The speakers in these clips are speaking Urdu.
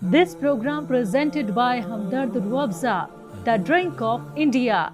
This program presented by Hamdard Ruabza, the drink of India.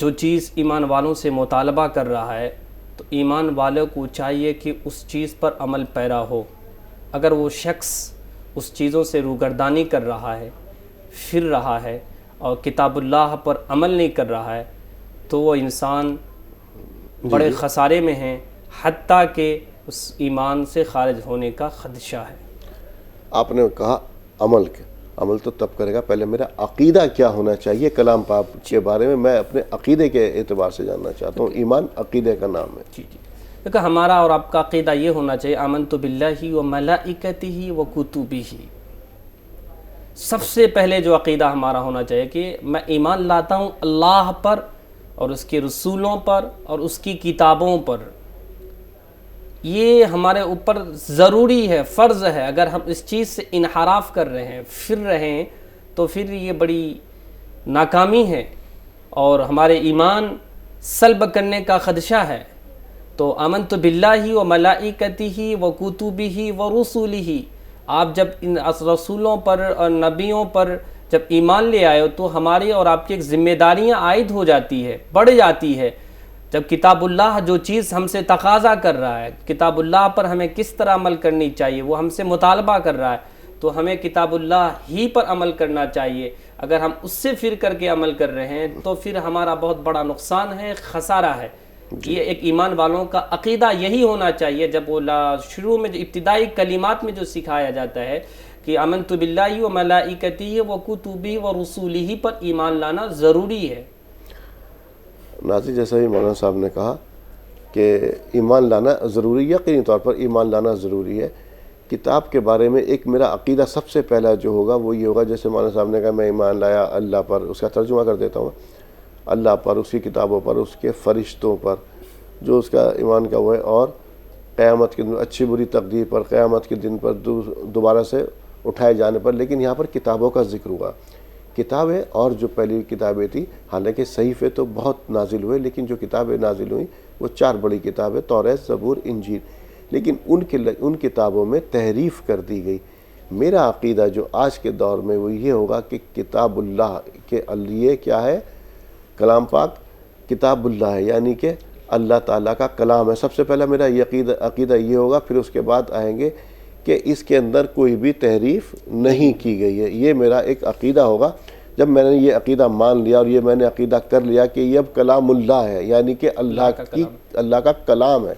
جو چیز ایمان والوں سے مطالبہ کر رہا ہے تو ایمان والوں کو چاہیے کہ اس چیز پر عمل پیرا ہو. اگر وہ شخص اس چیزوں سے روگردانی کر رہا ہے، پھر رہا ہے اور کتاب اللہ پر عمل نہیں کر رہا ہے تو وہ انسان بڑے خسارے میں ہیں، حتیٰ کہ اس ایمان سے خارج ہونے کا خدشہ ہے. آپ نے کہا عمل تو تب کرے گا، پہلے میرا عقیدہ کیا ہونا چاہیے کلام پاک کے بارے میں اپنے عقیدے کے اعتبار سے جاننا چاہتا ہوں. ایمان عقیدے کا نام ہے. جی دیکھو، ہمارا اور آپ کا عقیدہ یہ ہونا چاہیے آمنت باللہ و ملائکتہ و کتبہ. سب سے پہلے جو عقیدہ ہمارا ہونا چاہیے کہ میں ایمان لاتا ہوں اللہ پر اور اس کے رسولوں پر اور اس کی کتابوں پر. یہ ہمارے اوپر ضروری ہے، فرض ہے. اگر ہم اس چیز سے انحراف کر رہے ہیں، پھر رہے ہیں، تو پھر یہ بڑی ناکامی ہے اور ہمارے ایمان سلب کرنے کا خدشہ ہے. تو آمنت باللہ و ملائکتہ و کتبہ و رسولہ، آپ جب ان رسولوں پر اور نبیوں پر جب ایمان لے آئے ہو تو ہماری اور آپ کی ایک ذمہ داریاں عائد ہو جاتی ہے، بڑھ جاتی ہے. جب کتاب اللہ جو چیز ہم سے تقاضا کر رہا ہے، کتاب اللہ پر ہمیں کس طرح عمل کرنی چاہیے وہ ہم سے مطالبہ کر رہا ہے، تو ہمیں کتاب اللہ ہی پر عمل کرنا چاہیے. اگر ہم اس سے پھر کر کے عمل کر رہے ہیں تو پھر ہمارا بہت بڑا نقصان ہے، خسارہ ہے. یہ ایک ایمان والوں کا عقیدہ یہی ہونا چاہیے. جب وہ شروع میں جو ابتدائی کلمات میں جو سکھایا جاتا ہے کہ آمنت باللہ و ملائکتہ و کتبہ و رسولہ پر ایمان لانا ضروری ہے. ناظرین، جیسا ہی مولانا صاحب نے کہا کہ ایمان لانا ضروری ہے، یقینی طور پر ایمان لانا ضروری ہے. کتاب کے بارے میں ایک میرا عقیدہ سب سے پہلا جو ہوگا وہ یہ ہوگا، جیسے مولانا صاحب نے کہا میں ایمان لایا اللہ پر، اس کا ترجمہ کر دیتا ہوں، اللہ پر، اس کی کتابوں پر، اس کے فرشتوں پر، جو اس کا ایمان کا وہ ہے، اور قیامت کے دن، اچھی بری تقدیر پر، قیامت کے دن پر، دوبارہ سے اٹھائے جانے پر. لیکن یہاں پر کتابوں کا ذکر ہوا. کتابیں اور جو پہلی کتابیں تھیں، حالانکہ صحیفے تو بہت نازل ہوئے، لیکن جو کتابیں نازل ہوئیں وہ 4 بڑی کتابیں، توریت، زبور، انجیل. لیکن ان کتابوں میں تحریف کر دی گئی. میرا عقیدہ جو آج کے دور میں وہ یہ ہوگا کہ کتاب اللہ کے لیے کیا ہے، کلام پاک کتاب اللہ ہے، یعنی کہ اللہ تعالیٰ کا کلام ہے. سب سے پہلا میرا یہ عقیدہ یہ ہوگا. پھر اس کے بعد آئیں گے کہ اس کے اندر کوئی بھی تحریف نہیں کی گئی ہے. یہ میرا ایک عقیدہ ہوگا. جب میں نے یہ عقیدہ مان لیا اور یہ میں نے عقیدہ کر لیا کہ یہ اب کلام اللہ ہے، یعنی کہ اللہ کا کلام ہے.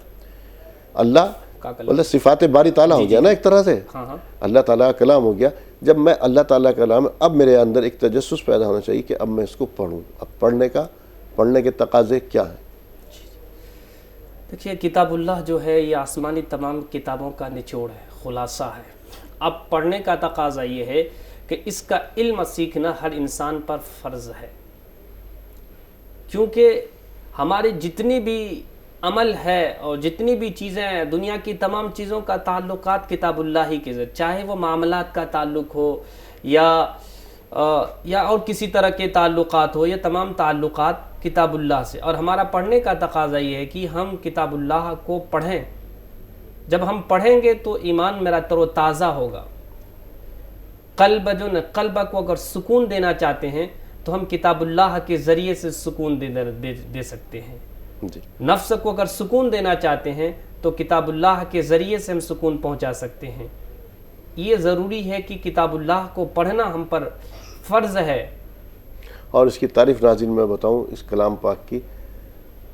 اللہ مطلب صفات باری تعالیٰ ہو گیا نا ایک طرح سے، اللہ تعالیٰ کا کلام ہو گیا. جب میں اللہ تعالیٰ کا کلام ہے، اب میرے اندر ایک تجسس پیدا ہونا چاہیے کہ اب میں اس کو پڑھوں. اب پڑھنے کے تقاضے کیا ہیں؟ دیکھیے، کتاب اللہ جو ہے یہ آسمانی تمام کتابوں کا نچوڑ ہے، خلاصہ ہے. اب پڑھنے کا تقاضا یہ ہے کہ اس کا علم سیکھنا ہر انسان پر فرض ہے، کیونکہ ہماری جتنی بھی عمل ہے اور جتنی بھی چیزیں ہیں، دنیا کی تمام چیزوں کا تعلقات کتاب اللہ ہی کے ذریعے، چاہے وہ معاملات کا تعلق ہو یا اور کسی طرح کے تعلقات ہو، یہ تمام تعلقات کتاب اللہ سے. اور ہمارا پڑھنے کا تقاضا یہ ہے کہ ہم کتاب اللہ کو پڑھیں. جب ہم پڑھیں گے تو ایمان میرا تر و تازہ ہوگا. قلب کو اگر سکون دینا چاہتے ہیں تو ہم کتاب اللہ کے ذریعے سے سکون دے سکتے ہیں. نفس کو اگر سکون دینا چاہتے ہیں تو کتاب اللہ کے ذریعے سے ہم سکون پہنچا سکتے ہیں. یہ ضروری ہے کہ کتاب اللہ کو پڑھنا ہم پر فرض ہے. اور اس کی تعریف ناظرین میں بتاؤں، اس کلام پاک کی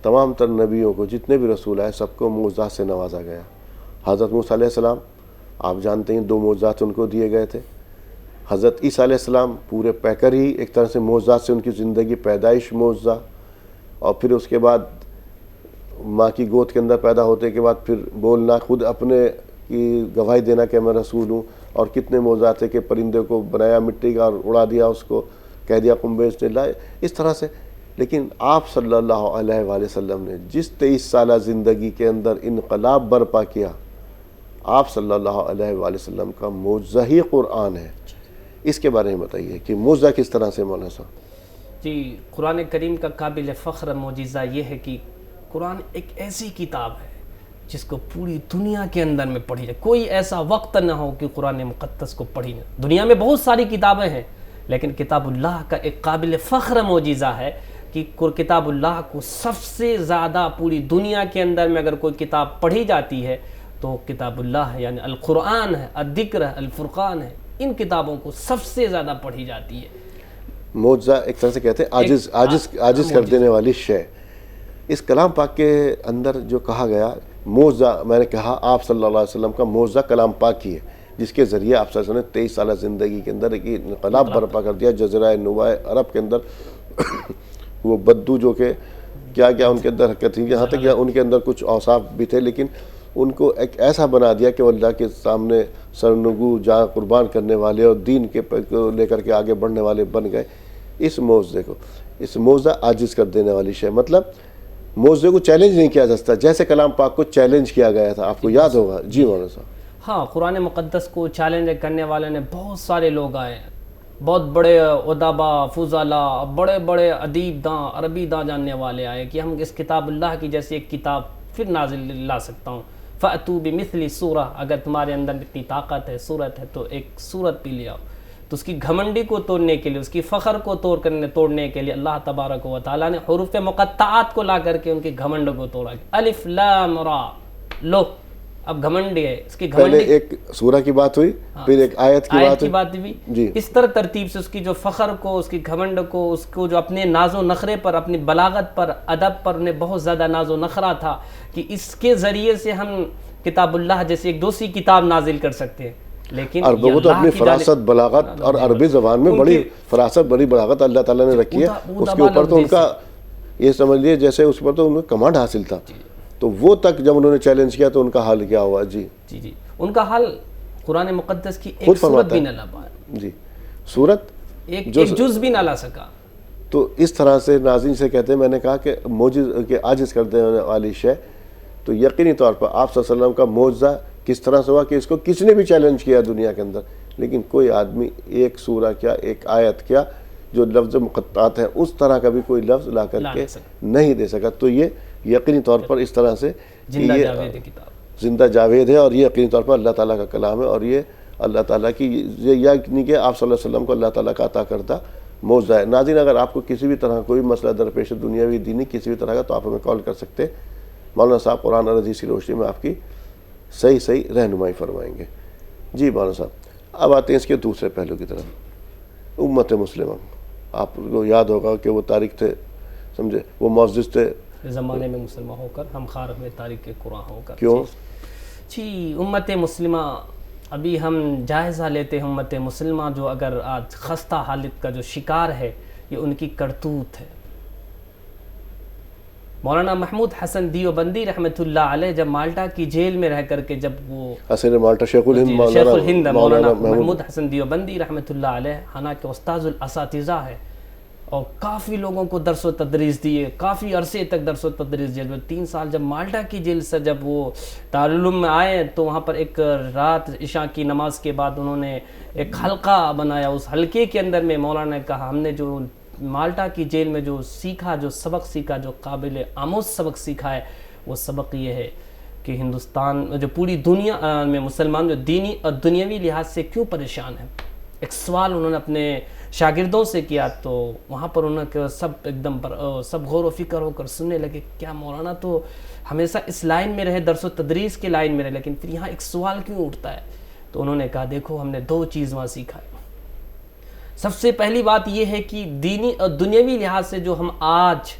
تمام تر نبیوں کو، جتنے بھی رسول آئے، سب کو معجزات سے نوازا گیا. حضرت موسیٰ علیہ السلام آپ جانتے ہیں 2 معجزات ان کو دیے گئے تھے. حضرت عیسیٰ علیہ السلام پورے پیکر ہی ایک طرح سے معجزات سے، ان کی زندگی پیدائش معجزہ، اور پھر اس کے بعد ماں کی گود کے اندر پیدا ہوتے کے بعد پھر بولنا، خود اپنے کی گواہی دینا کہ میں رسول ہوں. اور کتنے معجزات تھے کہ پرندے کو بنایا مٹی کا اور اڑا دیا، اس کو کہہ دیا قم بیض اللہ، اس طرح سے. لیکن آپ صلی اللہ علیہ وآلہ وسلم نے جس 23 سالہ زندگی کے اندر انقلاب برپا کیا، آپ صلی اللہ علیہ وآلہ وسلم کا معجزہ ہی قرآن ہے. اس کے بارے میں بتائیے کہ معجزہ کس طرح سے مولانا صاحب؟ جی، قرآن کریم کا قابل فخر معجزہ یہ ہے کہ قرآن ایک ایسی کتاب ہے جس کو پوری دنیا کے اندر میں پڑھی جائے. کوئی ایسا وقت نہ ہو کہ قرآن مقدس کو پڑھی نہ. دنیا میں بہت ساری کتابیں ہیں، لیکن کتاب اللہ کا ایک قابل فخر معجزہ ہے کہ کتاب اللہ کو سب سے زیادہ پوری دنیا کے اندر میں اگر کوئی کتاب پڑھی جاتی ہے تو کتاب اللہ ہے، یعنی القرآن ہے، الذکر ہے، الفرقان ہے، ان کتابوں کو سب سے زیادہ پڑھی جاتی ہے۔ معجزہ ایک طرح سے کہتے ہیں عاجز کر دینے والی شے۔ اس کلام پاک کے اندر جو کہا گیا معجزہ، میں نے کہا آپ صلی اللہ علیہ وسلم کا معجزہ کلام پاک ہی ہے، جس کے ذریعے آپ صلی اللہ علیہ وسلم نے 23 سالہ زندگی کے اندر ایک انقلاب برپا کر دیا جزیرہ نواء عرب کے اندر۔ وہ بدو جو کہ کیا ان کے اندر حرکت تھی، یہاں تک کہ ان کے اندر کچھ اوصاف بھی تھے، لیکن ان کو ایک ایسا بنا دیا کہ وہ اللہ کے سامنے سرنگو جان قربان کرنے والے اور دین کے کو لے کر کے آگے بڑھنے والے بن گئے۔ اس معجزے کو، اس معجزہ عاجز کر دینے والی شے، مطلب معجزے کو چیلنج نہیں کیا جا سکتا، جیسے کلام پاک کو چیلنج کیا گیا تھا، آپ کو یاد ہوگا۔ جی مولانا صاحب۔ ہاں، قرآن مقدس کو چیلنج کرنے والے نے بہت سارے لوگ آئے ہیں، بہت بڑے ادبا، فضلاء، بڑے بڑے ادیب داں، عربی داں جاننے والے آئے کہ ہم اس کتاب اللہ کی جیسی ایک کتاب پھر نازل لا سکتا ہوں۔ فَأْتُوا بِمِثْلِ سورہ، اگر تمہارے اندر اتنی طاقت ہے، صورت ہے، تو ایک صورت بھی لے آؤ۔ تو اس کی گھمنڈی کو توڑنے کے لیے، اس کی فخر کو توڑنے کے لیے اللہ تبارک و تعالیٰ نے حروف مقطعات کو لا کر کے ان کی گھمنڈ کو توڑا۔ الف لام را، لو اب گھمنڈی ہے، اس کی پہلے گھمنڈی ایک سورہ کی بات ہوئی، پھر ایک آیت کی بات بھی جی۔ اس طرح ترتیب سے اس کی جو فخر کو، اس کی گھمنڈ کو، اس کو جو اپنے ناز و نخرے پر، اپنی بلاغت پر، ادب پر انہیں بہت زیادہ ناز و نخرہ تھا کہ اس کے ذریعے سے ہم کتاب اللہ جیسی ایک دوسری کتاب نازل کر سکتے ہیں۔ لیکن اور وہ تو اپنی فراست، بلاغت اور عربی زبان میں بڑی فراست، بڑی بلاغت اللہ تعالیٰ نے رکھی ہے، اس کے اوپر تو ان کا یہ سمجھ لیے جیسے اس پر تو ان کا کمانڈ حاصل تھا۔ تو وہ تک جب انہوں نے چیلنج کیا تو ان کا حال کیا ہوا؟ جی جی ان کا حال قرآن مقدس کی ایک سورت بھی نہ لا پایا، جی سورت ایک جز بھی نہ لا سکا۔ تو اس طرح سے ناظرین سے کہتے ہیں، میں نے کہا کہ معجزہ کے عاجز کر دینے والی شے، تو یقینی طور پر آپ صلی اللہ علیہ وسلم کا معجزہ کس طرح سے ہوا کہ اس کو کس نے بھی چیلنج کیا دنیا کے اندر، لیکن کوئی آدمی ایک سورہ کیا، ایک آیت کیا، جو لفظ مقطعات ہے اس طرح کا بھی کوئی لفظ لا کر کے نہیں دے سکا۔ تو یہ یقینی طور پر اس طرح سے زندہ جاوید ہے، اور یہ یقینی طور پر اللہ تعالیٰ کا کلام ہے، اور یہ اللہ تعالیٰ کی یعنی کہ آپ صلی اللہ علیہ وسلم کو اللہ تعالیٰ کا عطا کردہ معجزہ ہے۔ ناظرین، اگر آپ کو کسی بھی طرح کوئی مسئلہ درپیش ہے، دنیاوی دینی کسی بھی طرح کا، تو آپ ہمیں کال کر سکتے ہیں۔ مولانا صاحب قرآن اور حدیث کی روشنی میں آپ کی صحیح رہنمائی فرمائیں گے۔ جی مولانا صاحب، اب آتے ہیں اس کے دوسرے پہلو کی طرف۔ امت مسلمہ، آپ کو یاد ہوگا کہ وہ تاریخ تھے، سمجھے، وہ معزز تھے زمانے میں مسلمان ہو کر، ہم خارق میں تاریخ قرآن ہو کر۔ کیوں؟ جی امت مسلمہ، ابھی ہم جائزہ لیتے ہیں امت مسلمہ جو اگر آج خستہ حالت کا جو شکار ہے، یہ ان کی کرتوت ہے۔ مولانا محمود حسن دیوبندی رحمۃ اللہ علیہ جب مالٹا کی جیل میں رہ کر کے، جب وہ اصل مالٹا شیخ الہند مولانا محمود حسن دیوبندی رحمۃ اللہ علیہ حالانکہ استاذ الاساتذہ ہے اور کافی لوگوں کو درس و تدریس دیے، کافی عرصے تک درس و تدریس جیل میں 3 سال جب مالٹا کی جیل سے جب وہ دارالعلوم میں آئے تو وہاں پر ایک رات عشاء کی نماز کے بعد انہوں نے ایک حلقہ بنایا۔ اس حلقے کے اندر میں مولانا نے کہا ہم نے جو مالٹا کی جیل میں جو سیکھا، جو سبق سیکھا، جو قابل آموز سبق سیکھا ہے، وہ سبق یہ ہے کہ ہندوستان جو پوری دنیا میں مسلمان جو دینی اور دنیاوی لحاظ سے کیوں پریشان ہیں۔ ایک سوال انہوں نے اپنے شاگردوں سے کیا تو وہاں پر انہوں نے سب ایک دم سب غور و فکر ہو کر سننے لگے، کیا مولانا تو ہمیشہ اس لائن میں رہے، درس و تدریس کے لائن میں رہے، لیکن پھر یہاں ایک سوال کیوں اٹھتا ہے؟ تو انہوں نے کہا دیکھو ہم نے 2 چیز وہاں سیکھا ہے۔ سب سے پہلی بات یہ ہے کہ دینی اور دنیاوی لحاظ سے جو ہم آج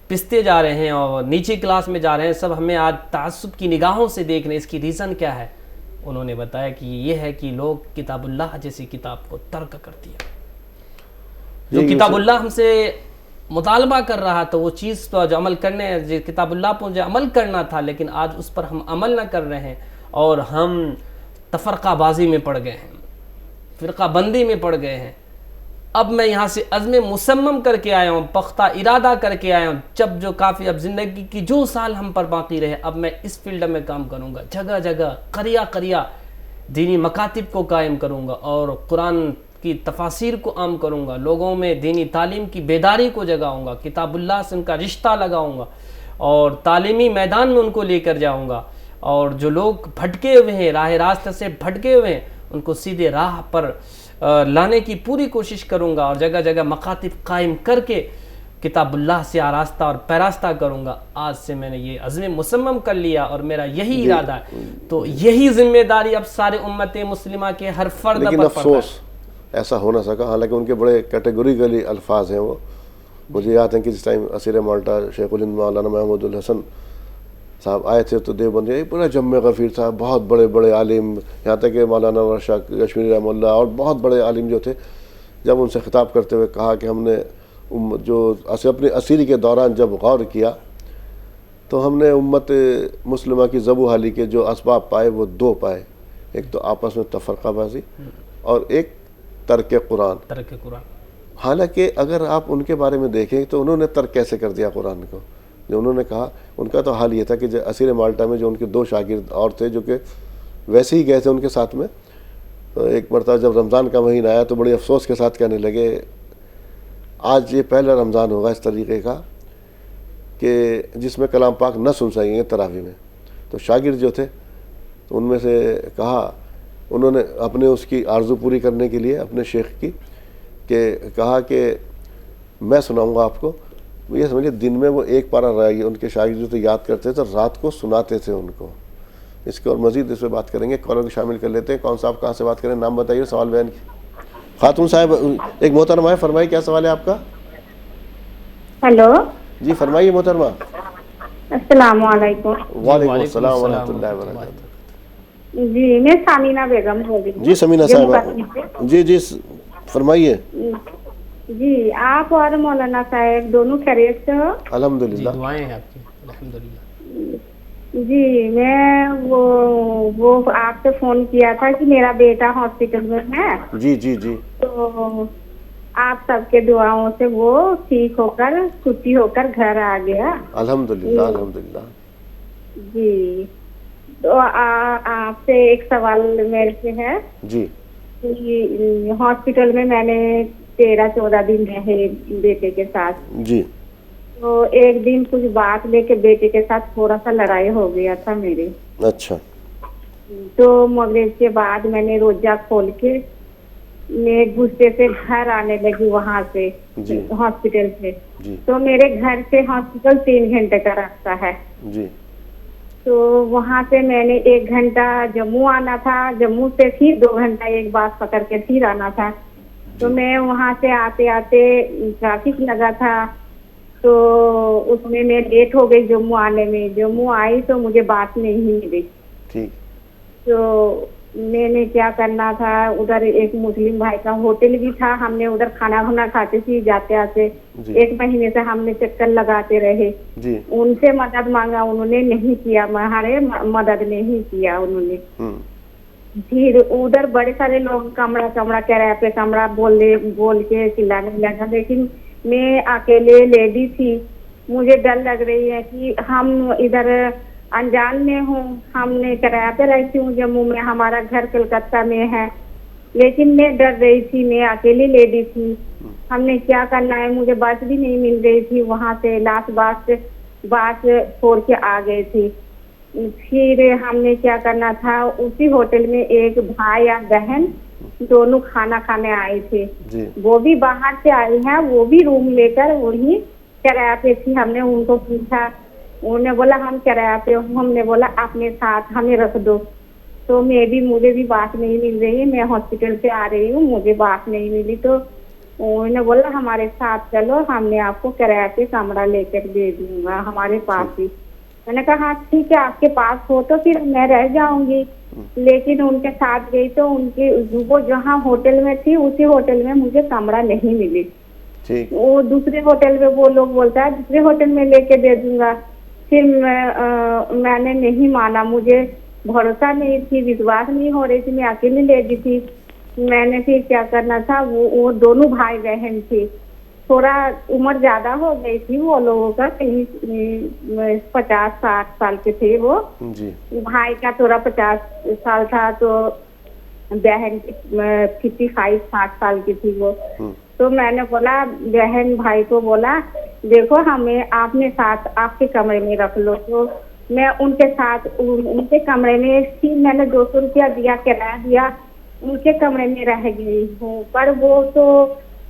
پستے جا رہے ہیں اور نیچے کلاس میں جا رہے ہیں، سب ہمیں آج تعصب کی نگاہوں سے دیکھ رہے ہیں۔ اس کی ریزن کیا ہے؟ انہوں نے بتایا کہ یہ ہے کہ لوگ کتاب اللہ جیسی کتاب کو ترک کر دیا۔ جو کتاب اللہ ہم سے مطالبہ کر رہا تھا، وہ چیز تو جو عمل کرنے، کتاب اللہ پر جو عمل کرنا تھا، لیکن آج اس پر ہم عمل نہ کر رہے ہیں اور ہم تفرقہ بازی میں پڑ گئے ہیں، فرقہ بندی میں پڑ گئے ہیں۔ اب میں یہاں سے عزم مصمم کر کے آیا ہوں، پختہ ارادہ کر کے آیا ہوں، جب جو کافی اب زندگی کی جو سال ہم پر باقی رہے، اب میں اس فیلڈ میں کام کروں گا، جگہ جگہ قریہ دینی مکاتب کو قائم کروں گا اور قرآن کی تفاسیر کو عام کروں گا، لوگوں میں دینی تعلیم کی بیداری کو جگاؤں گا، کتاب اللہ سے ان کا رشتہ لگاؤں گا اور تعلیمی میدان میں ان کو لے کر جاؤں گا، اور جو لوگ بھٹکے ہوئے ہیں، راہ راستہ سے بھٹکے ہوئے ہیں، ان کو سیدھے راہ پر لانے کی پوری کوشش کروں گا اور جگہ جگہ مکاتب قائم کر کے کتاب اللہ سے آراستہ اور پیراستہ کروں گا. آج سے میں نے یہ عزم مصمم کر لیا اور میرا یہی ارادہ ہے. تو یہی ذمہ داری اب سارے امت مسلمہ کے ہر فرد پر لیکن پڑتا ہے. افسوس ایسا ہو نہ سکا، حالانکہ ان کے بڑے کیٹیگوریکلی الفاظ ہیں. وہ مجھے یاد ہے کہ جس ٹائم اسیر مالٹا شیخ الہند مولانا محمود الحسن صاحب آئے تھے تو دیوبند ایک پورا جمع غفیر تھا، بہت بڑے بڑے عالم، یہاں تک کہ مولانا شاہ کشمیری رحمہ اللہ اور بہت بڑے عالم جو تھے، جب ان سے خطاب کرتے ہوئے کہا کہ ہم نے جو اپنی اسیری کے دوران جب غور کیا تو ہم نے امت مسلمہ کی ذبح حالی کے جو اسباب پائے وہ دو پائے. ایک تو آپس میں تفرقہ بازی اور ایک ترک قرآن. ترک قرآن. حالانکہ اگر آپ ان کے بارے میں دیکھیں تو انہوں نے ترک کیسے کر دیا قرآن کو؟ جو انہوں نے کہا، ان کا تو حال یہ تھا کہ اسیر مالٹا میں جو ان کے دو شاگرد اور تھے جو کہ ویسے ہی گئے تھے ان کے ساتھ میں، تو ایک مرتبہ جب رمضان کا مہینہ آیا تو بڑے افسوس کے ساتھ کہنے لگے آج یہ پہلا رمضان ہوگا اس طریقے کا کہ جس میں کلام پاک نہ سن سکیں گے تراویح میں. تو شاگرد جو تھے تو ان میں سے کہا، انہوں نے اپنے اس کی آرزو پوری کرنے کے لیے اپنے شیخ کی کہ کہا کہ میں سناؤں گا آپ کو. یہ سمجھے دن میں وہ ایک پارہ رہے، ان کے شاگرد جو تھے یاد کرتے تھے، رات کو سناتے تھے ان کو. اس کے اور مزید اس پہ بات کریں گے. کالر کو شامل کر لیتے ہیں. کون صاحب کہاں سے بات کریں؟ نام بتائیے، سوال بیان کی. خاتون صاحب ایک محترمہ ہے، فرمائیے کیا سوال ہے آپ کا؟ ہیلو جی فرمائیے محترمہ. السلام علیکم. وعلیکم السلام ورحمۃ اللہ وبرکاتہ. جی میں سامینہ بیگم بول رہی ہوں. جی سمینہ صاحب، جی فرمائیے. جی آپ اور مولانا صاحب دونوں خیریت سے ہو؟ الحمدللہ. دعائیں ہیں آپ کی الحمدللہ. جی میں وہ آپ سے فون کیا تھا کہ میرا بیٹا ہاسپٹل میں ہے. جی جی جی. تو آپ سب کے دعاؤں سے وہ ٹھیک ہو کر چھٹی ہو کر گھر آ گیا. الحمدللہ الحمدللہ. جی تو آپ سے ایک سوال میرے سے ہے. جی. ہاسپٹل میں نے 13-14 دن رہے بیٹے کے ساتھ. جی. تو ایک دن کچھ بات لے کے بیٹے کے ساتھ تھوڑا سا لڑائی ہو گیا تھا میرے. اچھا. تو مغرب کے بعد میں نے روزہ کھول کے میں غصے سے گھر آنے لگی وہاں سے ہاسپٹل سے. تو میرے گھر سے ہاسپٹل 3 گھنٹے کا راستہ ہے. جی. تو وہاں سے میں نے 1 گھنٹہ جموں آنا تھا، جموں سے پھر 2 گھنٹہ ایک بس پکڑ کے پھر آنا تھا. تو میں وہاں سے آتے آتے ٹریفک لگا تھا تو اس میں لیٹ ہو گئی جموں آنے میں. جموں آئی تو مجھے بات نہیں ملی. ٹھیک. تو میں نے کیا کرنا تھا، ادھر ایک مسلم بھائی کا ہوٹل بھی تھا، ہم نے ادھر کھانا کھاتے تھے جاتے آتے. 1 مہینے سے ہم نے چکر لگاتے رہے. ان سے مدد مانگا، انہوں نے نہیں کیا، ہمارے مدد نہیں کیا انہوں نے. پھر ادھر بڑے سارے لوگ کمرہ کرایہ پہ کمرہ بول کے چلانے لگا. لیکن میں اکیلے لیڈی تھی، مجھے ڈر لگ رہی ہے کہ ہم ادھر انجان میں ہوں، ہم نے کرایہ پہ رہتی ہوں جموں میں، ہمارا گھر کلکتہ میں ہے. لیکن میں ڈر رہی تھی، میں اکیلی لیڈی تھی. ہم نے کیا کرنا ہے، مجھے بس بھی نہیں مل رہی تھی. وہاں سے لاس بات چھوڑ کے آ گئی تھی. پھر ہم نے کیا کرنا تھا، اسی ہوٹل میں ایک بھائی یا بہن دونوں کھانا کھانے آئے تھے. وہ بھی باہر سے آئی ہیں، وہ بھی روم لے کر وہی کرایہ پہ تھی. ہم نے ان کو پوچھا، انہوں نے بولا ہم کرایہ پہ ہوں. ہم نے بولا اپنے ساتھ ہمیں رکھ دو. تو مجھے بھی بات نہیں مل رہی ہے، میں ہاسپٹل سے آ رہی ہوں، مجھے بات نہیں ملی. تو انہوں نے بولا ہمارے ساتھ چلو، ہم نے آپ کو کرایہ پہ کمرہ لے کر دے دوں گا ہمارے پاس ہی. میں نے کہا ہاں ٹھیک ہے، آپ کے پاس ہو تو پھر میں رہ جاؤں گی. لیکن ان کے ساتھ گئی تو ان کی وہ جہاں ہوٹل میں تھی اسی ہوٹل میں مجھے کمرہ نہیں ملی. وہ دوسرے ہوٹل میں وہ لوگ بولتا ہے دوسرے ہوٹل میں لے کے دے دوں گا. پھر میں نے نہیں مانا، مجھے بھروسہ نہیں تھی، وشواس نہیں ہو رہی تھی، میں اکیلی لیڈی تھی. میں نے پھر کیا کرنا تھا، وہ دونوں بھائی بہن تھے، تھوڑا عمر زیادہ ہو گئی تھی وہ لوگوں کا، کہیں 50-60 سال کے تھے وہ. بھائی کا تھوڑا 50 سال تھا تو بہن 55-60 سال کی تھی وہ. تو میں نے بولا بہن بھائی کو بولا دیکھو ہمیں آپ نے ساتھ آپ کے کمرے میں رکھ لو. تو میں ان کے ساتھ ان کے کمرے میں میں نے 200 روپیہ دیا، کرایہ دیا، ان کے کمرے میں رہ گئی ہوں. پر وہ تو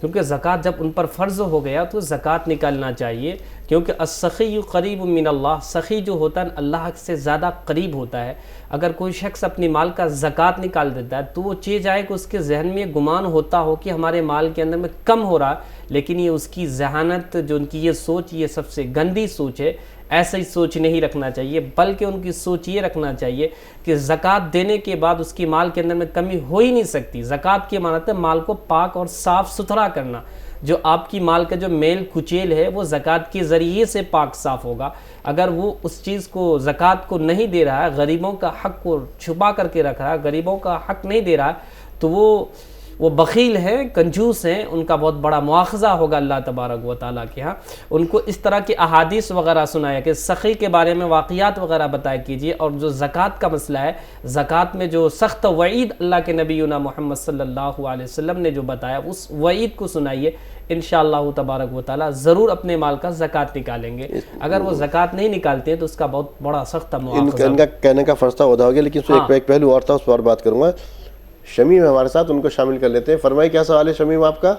کیونکہ زکوٰۃ جب ان پر فرض ہو گیا تو زکوٰۃ نکالنا چاہیے، کیونکہ السخی قریب من اللہ، سخی جو ہوتا ہے اللہ سے زیادہ قریب ہوتا ہے۔ اگر کوئی شخص اپنی مال کا زکوٰۃ نکال دیتا ہے تو وہ چیز آئے کہ اس کے ذہن میں گمان ہوتا ہو کہ ہمارے مال کے اندر میں کم ہو رہا، لیکن یہ اس کی ذہانت، جو ان کی یہ سوچ، یہ سب سے گندی سوچ ہے۔ ایسا ہی سوچ نہیں رکھنا چاہیے، بلکہ ان کی سوچ یہ رکھنا چاہیے کہ زکوٰۃ دینے کے بعد اس کی مال کے اندر میں کمی ہو ہی نہیں سکتی۔ زکوٰۃ کی معنی ہے مال کو پاک اور صاف ستھرا کرنا۔ جو آپ کی مال کا جو میل کچیل ہے وہ زکوٰۃ کے ذریعے سے پاک صاف ہوگا۔ اگر وہ اس چیز کو، زکوٰۃ کو نہیں دے رہا ہے، غریبوں کا حق کو چھپا کر کے رکھ رہا ہے، غریبوں کا حق نہیں دے رہا ہے، تو وہ بخیل ہیں، کنجوس ہیں، ان کا بہت بڑا مواخذہ ہوگا اللہ تبارک و تعالیٰ کے ہاں۔ ان کو اس طرح کی احادیث وغیرہ سنایا کہ سخی کے بارے میں واقعات وغیرہ بتایا کیجیے، اور جو زکوٰۃ کا مسئلہ ہے، زکوٰۃ میں جو سخت وعید اللہ کے نبینا محمد صلی اللہ علیہ وسلم نے جو بتایا، اس وعید کو سنائیے، انشاءاللہ تبارک و تعالیٰ ضرور اپنے مال کا زکوٰۃ نکالیں گے۔ اگر وہ زکوٰۃ نہیں نکالتے ہیں تو اس کا بہت بڑا سخت مواخذہ۔ ان کا کہنے کا فرض تھا ادا ہو گیا، لیکن اس میں ایک پہلو اور تھا، اس پر بات کروں گا۔ شمیم ہمارے ساتھ، ان کو شامل کر لیتے ہیں۔ فرمائے کیا سوال ہے شمیم آپ کا؟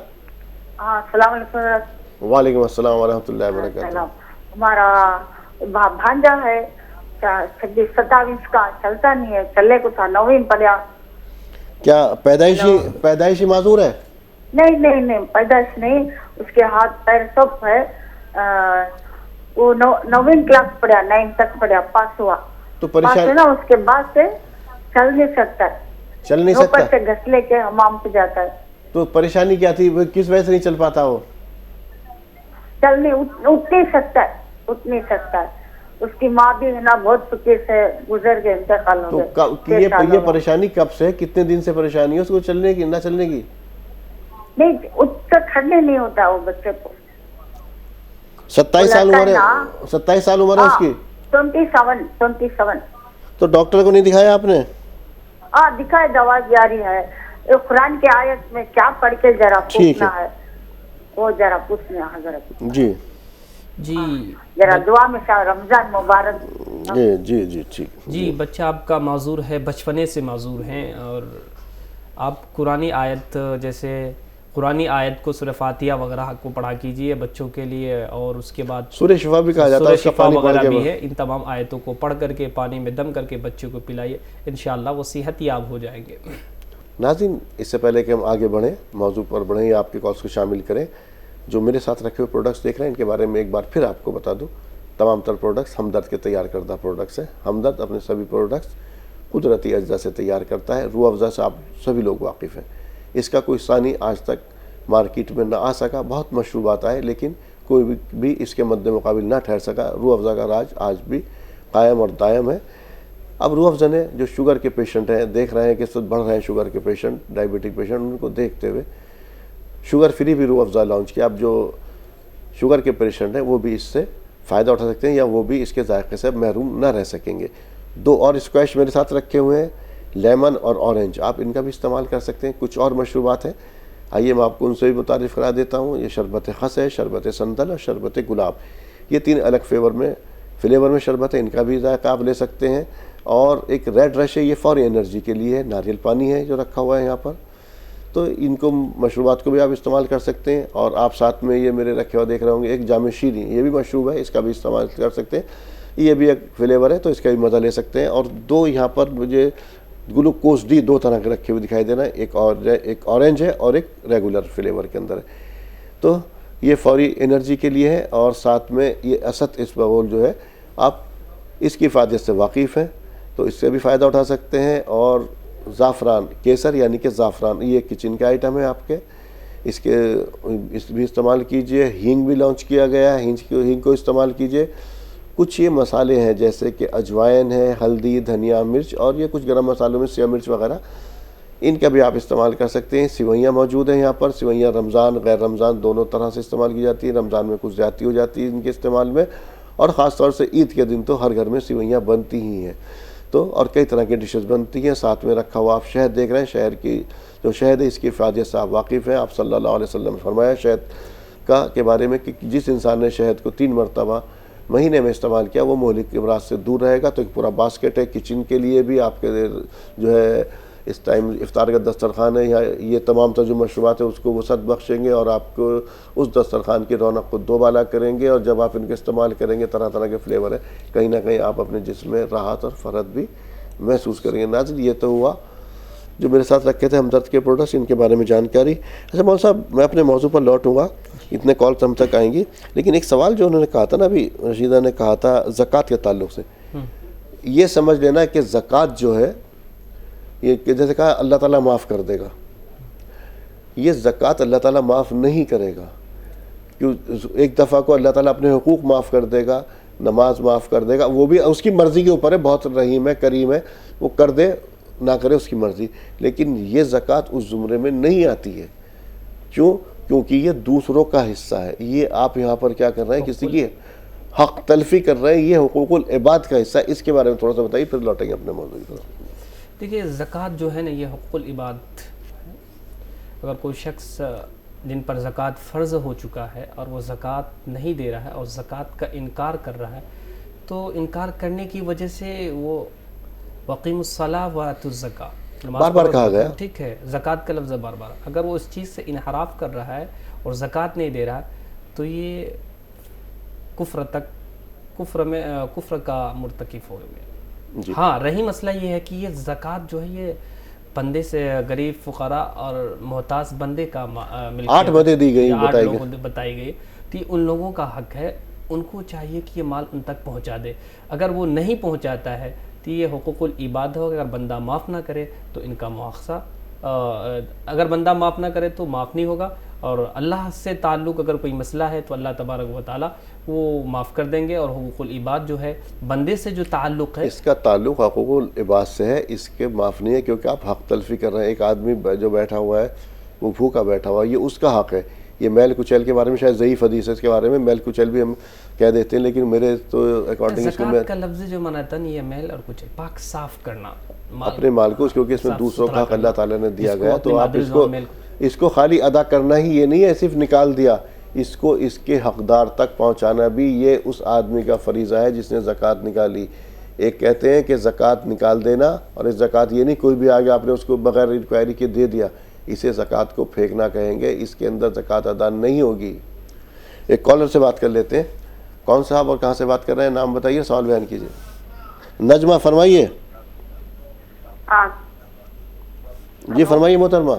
السلام علیکم۔ وعلیکم السلام ورحمۃ اللہ وبرکاتہ۔ ہمارا بھانجا ہے 26-27 کا، چلتا نہیں ہے، چلے کو تھا 9ویں پڑھا۔ کیا پیدائشی معذور ہے؟ نہیں، پیدائش نہیں، اس کے ہاتھ پیر سب ہے۔ وہ 9ویں کلاس پڑھا، 9 تک پڑھا، پاس ہوا۔ تو پریشان نا، اس کے بعد سے چل نہیں سکتا، چل نہیں سکتا، سے گھسلے کے حمام پہ جاتا ہے۔ تو پریشانی کیا تھی؟ وہ کس وجہ سے نہیں چل پاتا؟ وہ چل نہیں، اٹھ نہیں سکتا ہے، اٹھ نہیں سکتا ہے۔ اس کی ماں بھی ہے نا بہت فقیر سے گزر گئے، انتقال ہو گئے۔ تو یہ پریشانی کب سے، کتنے دن سے پریشانی ہے اس کو چلنے کی، نہ چلنے کی؟ نہیں، اٹھ کر کھڑنے نہیں ہوتا وہ بچے کو۔ 27 سال عمر ہے، 27 سال عمر ہے اس کی؟ 27۔ تو ڈاکٹر کو نہیں دکھایا آپ نے؟ ہاں دکھائے، دوا جاری ہے۔ قرآن کی آیت میں کیا پڑھ کے ذرا پوچھنا ہے، وہ ذرا پوچھنا ہے حضرت۔ جی ذرا دعا میں رمضان مبارک۔ جی ٹھیک۔ جی بچہ آپ کا معذور ہے، بچپنے سے معذور ہیں، اور آپ قرآنی آیت، جیسے قرآنی آیت کو سورہ فاتحہ وغیرہ کو پڑھا کیجئے بچوں کے لیے، اور اس کے بعد سورہ شفا بھی کہا جاتا ہے، سورہ شفا وغیرہ بھی ہے۔ ان تمام آیتوں کو پڑھ کر کے پانی میں دم کر کے بچوں کو پلائیے، انشاءاللہ وہ صحت یاب ہو جائیں گے۔ ناظرین، اس سے پہلے کہ ہم آگے بڑھیں، موضوع پر بڑھیں یا آپ کے کالس کو شامل کریں، جو میرے ساتھ رکھے ہوئے پروڈکٹس دیکھ رہے ہیں ان کے بارے میں ایک بار پھر آپ کو بتا دوں۔ تمام تر پروڈکٹس ہمدرد کے تیار کردہ پروڈکٹس ہیں۔ ہمدرد اپنے سبھی پروڈکٹس قدرتی اجزاء سے تیار کرتا ہے۔ روح افزا سے آپ سبھی لوگ واقف ہیں، اس کا کوئی ثانی آج تک مارکیٹ میں نہ آ سکا۔ بہت مشروبات آئے لیکن کوئی بھی اس کے مد مقابل نہ ٹھہر سکا۔ روح افزا کا راج آج بھی قائم اور دائم ہے۔ اب روح افزا نے جو شوگر کے پیشنٹ ہیں، دیکھ رہے ہیں کہ اس وقت بڑھ رہے ہیں شوگر کے پیشنٹ، ڈائبٹک پیشنٹ، ان کو دیکھتے ہوئے شوگر فری بھی روح افزا لانچ کیا۔ اب جو شوگر کے پیشنٹ ہیں وہ بھی اس سے فائدہ اٹھا سکتے ہیں، یا وہ بھی اس کے ذائقے سے محروم نہ رہ سکیں گے۔ 2 اور اسکویش میرے ساتھ رکھے ہوئے ہیں، لیمن اور اورنج، آپ ان کا بھی استعمال کر سکتے ہیں۔ کچھ اور مشروبات ہیں، آئیے میں آپ کو ان سے بھی متعارف کرا دیتا ہوں۔ یہ شربت خس ہے، شربت سندل اور شربت گلاب، یہ 3 الگ فلیور میں شربت ہے، ان کا بھی ذائقہ آپ لے سکتے ہیں۔ اور ایک ریڈ رش ہے، یہ فوری انرجی کے لیے ہے، ناریل پانی ہے جو رکھا ہوا ہے یہاں پر، تو ان کو مشروبات کو بھی آپ استعمال کر سکتے ہیں۔ اور آپ ساتھ میں یہ میرے رکھے ہوا دیکھ رہے ہوں گے، ایک جام شیریں، یہ بھی مشروب ہے، اس کا بھی استعمال کر سکتے ہیں، یہ بھی ایک فلیور ہے تو اس کا بھی مزہ لے سکتے ہیں۔ اور 2 یہاں پر مجھے گلوکوز ڈی 2 طرح کے رکھے ہوئے دکھائی دے رہا ہے، ایک اورنج ہے اور ایک ریگولر فلیور کے اندر ہے، تو یہ فوری انرجی کے لیے ہے۔ اور ساتھ میں یہ اسد اسبغول جو ہے، آپ اس کی فائدے سے واقف ہیں تو اس سے بھی فائدہ اٹھا سکتے ہیں۔ اور زعفران کیسر یعنی کہ زعفران، یہ کچن کے آئٹم ہے آپ کے، اس بھی استعمال کیجئے۔ ہینگ بھی لانچ کیا گیا ہے، ہینگ کو استعمال کیجئے۔ کچھ یہ مسالے ہیں جیسے کہ اجوائن ہے، ہلدی، دھنیا، مرچ، اور یہ کچھ گرم مسالوں میں سیاہ مرچ وغیرہ، ان کا بھی آپ استعمال کر سکتے ہیں۔ سوئیاں موجود ہیں یہاں پر، سوئیاں رمضان غیر رمضان دونوں طرح سے استعمال کی جاتی ہیں۔ رمضان میں کچھ زیادتی ہو جاتی ہے ان کے استعمال میں، اور خاص طور سے عید کے دن تو ہر گھر میں سوئیاں بنتی ہی ہیں، تو اور کئی طرح کی ڈشز بنتی ہیں۔ ساتھ میں رکھا ہوا آپ شہد دیکھ رہے ہیں، شہر کی جو شہد ہے اس کی فائدے سے آپ واقف ہیں۔ آپ صلی اللہ علیہ وسلم نے فرمایا شہد کے بارے میں کہ جس انسان نے شہد کو 3 مرتبہ مہینے میں استعمال کیا وہ مہلک امراض سے دور رہے گا۔ تو ایک پورا باسکٹ ہے کچن کے لیے بھی، آپ کے جو ہے اس ٹائم افطار کا دسترخوان ہے، یا یہ تمام ترجمہ مشروبات ہیں، اس کو وسعت بخشیں گے اور آپ کو اس دسترخوان کی رونق کو دوبالا کریں گے، اور جب آپ ان کے استعمال کریں گے طرح طرح کے فلیور ہیں، کہیں نہ کہیں آپ اپنے جسم میں راحت اور فرحت بھی محسوس کریں گے۔ ناظرین، یہ تو ہوا جو میرے ساتھ رکھے تھے ہمدرد کے پروڈکٹس، ان کے بارے میں جانکاری۔ اچھا مولانا صاحب، میں اپنے موضوع پر لوٹوں گا، اتنے کالز ہم تک آئیں گی، لیکن ایک سوال جو انہوں نے کہا تھا نا ابھی، رشیدہ نے کہا تھا زکوٰۃ کے تعلق سے، یہ سمجھ لینا کہ زکوٰۃ جو ہے یہ جیسے کہا اللہ تعالیٰ معاف کر دے گا، یہ زکوٰۃ اللہ تعالیٰ معاف نہیں کرے گا، کیوں؟ ایک دفعہ کو اللہ تعالیٰ اپنے حقوق معاف کر دے گا، نماز معاف کر دے گا، وہ بھی اس کی مرضی کے اوپر ہے، بہت رحیم ہے، کریم ہے، وہ کر دے نہ کرے اس کی مرضی، لیکن یہ زکوٰۃ اس زمرے میں نہیں آتی ہے۔ کیوں؟ کیونکہ یہ دوسروں کا حصہ ہے، یہ آپ یہاں پر کیا کر رہے ہیں، کسی کی حق تلفی کر رہے ہیں، یہ حقوق العباد کا حصہ ہے۔ اس کے بارے میں تھوڑا سا بتائیے، پھر لوٹیں گے اپنے موضوع کی طرف۔ دیکھیے زکوٰۃ جو ہے نا، یہ حقوق العباد، اگر کوئی شخص جن پر زکوٰۃ فرض ہو چکا ہے اور وہ زکوٰۃ نہیں دے رہا ہے اور زکوٰۃ کا انکار کر رہا ہے، تو انکار کرنے کی وجہ سے وہ وقیم الصلاۃ وآتوا الزکاۃ، بار بار کہا گیا، ٹھیک ہے، زکوٰۃ کا لفظ بار بار، اگر وہ اس چیز سے انحراف کر رہا ہے اور زکوٰۃ نہیں دے رہا تو یہ کفر کا مرتکب ہو گیا۔ ہاں، رہی مسئلہ یہ ہے کہ یہ زکوٰۃ جو ہے یہ بندے سے، غریب فقراء اور محتاج بندے کا ملکیت، 8 مدیں دی گئی، 8 لوگوں بتائی گئی، تو ان لوگوں کا حق ہے، ان کو چاہیے کہ یہ مال ان تک پہنچا دے۔ اگر وہ نہیں پہنچاتا ہے تو یہ حقوق العباد ہوگا۔ اگر بندہ معاف نہ کرے تو ان کا مواخذہ، اگر بندہ معاف نہ کرے تو معاف نہیں ہوگا، اور اللہ سے تعلق اگر کوئی مسئلہ ہے تو اللہ تبارک و تعالیٰ وہ معاف کر دیں گے۔ اور حقوق العباد جو ہے بندے سے جو تعلق ہے، اس کا تعلق حقوق العباد سے ہے، اس کے معاف نہیں ہے، کیونکہ آپ حق تلفی کر رہے ہیں۔ ایک آدمی جو بیٹھا ہوا ہے، وہ بھوکا بیٹھا ہوا ہے، یہ اس کا حق ہے۔ یہ میل کچیل کے بارے میں شاید ضعیف حدیث ہے، اس کے بارے میں میل کچیل بھی ہم کہہ دیتے ہیں، لیکن میرے تو اکارڈنگ اس میں زکوٰۃ کا لفظ جو مناتا نہیں ہے میل اور کچھ پاک صاف کرنا اپنے مال کو، کیونکہ اس میں دوسروں کا حق اللہ تعالیٰ نے دیا گیا، تو آپ اس کو خالی ادا کرنا ہی یہ نہیں ہے صرف نکال دیا، اس کو اس کے حقدار تک پہنچانا بھی یہ اس آدمی کا فریضہ ہے جس نے زکوٰۃ نکالی۔ ایک کہتے ہیں کہ زکوٰۃ نکال دینا، اور اس زکوٰۃ یہ نہیں کوئی بھی آگے آپ نے اس کو بغیر انکوائری کے دے دیا، اسے زکوٰۃ کو پھینکنا کہیں گے، اس کے اندر زکوٰۃ ادا نہیں ہوگی۔ ایک کالر سے بات کر لیتے ہیں، کون صاحب اور کہاں سے بات کر رہے ہیں؟ نام بتائیے، سوال بیان کیجیے۔ نجمہ فرمائیے۔ جی فرمائیے محترمہ۔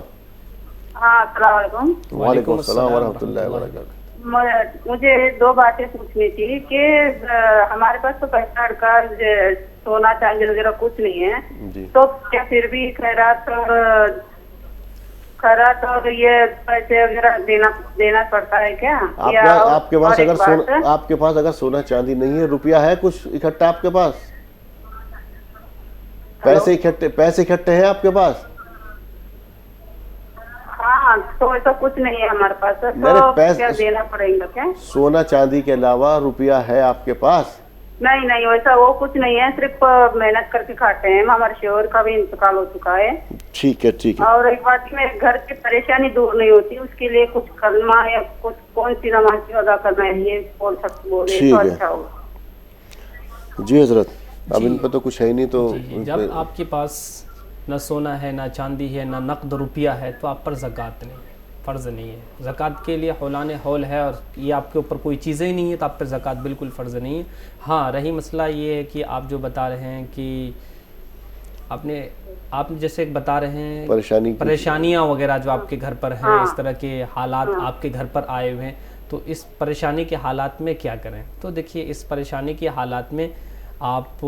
ہاں، السلام علیکم۔ وعلیکم السلام ورحمۃ اللہ وبرکاتہ۔ مجھے 2 باتیں پوچھنی تھی کہ ہمارے پاس تو پیسہ کا سونا چاندی وغیرہ کچھ نہیں ہے، تو کیا پھر بھی خیرات اور یہ پیسے وغیرہ دینا پڑتا ہے کیا؟ آپ کے پاس اگر سونا چاندی نہیں ہے، روپیہ ہے کچھ اکٹھا آپ کے پاس؟ پیسے اکٹھے ہیں آپ کے پاس؟ ہاں، تو ایسا کچھ نہیں ہے ہمارے پاس، تو کیا دینا پڑے گا کیا؟ سونا چاندی کے علاوہ روپیہ ہے آپ کے پاس؟ نہیں، ویسا وہ کچھ نہیں ہے، صرف محنت کر کے کھاتے ہیں، ہمارے شوہر کا بھی انتقال ہو چکا ہے۔ ٹھیک ہے۔ اور ایک بات میں گھر کی پریشانی دور نہیں ہوتی، اس کے لیے کچھ کلمہ یا کچھ کون سی نماز ادا کرنا ہے، یہ بول سکتے بولے تو اچھا ہوگا۔ جی حضرت، اب ان پہ تو کچھ ہے ہی نہیں، تو جب آپ کے پاس نہ سونا ہے، نہ چاندی ہے، نہ نقد روپیہ ہے، تو آپ پر زکوٰۃ نہیں، فرض نہیں ہے۔ زکوٰۃ کے لیے حولان حول ہے، اور یہ آپ کے اوپر کوئی چیزیں ہی نہیں ہے، تو آپ پر زکوٰۃ بالکل فرض نہیں ہے۔ ہاں، رہی مسئلہ یہ ہے کہ آپ جو بتا رہے ہیں کہ آپ جیسے بتا رہے ہیں پریشانیاں وغیرہ جو آپ کے گھر پر ہیں، اس طرح کے حالات آپ کے گھر پر آئے ہوئے ہیں، تو اس پریشانی کے حالات میں کیا کریں؟ تو دیکھیے، اس پریشانی کے حالات میں آپ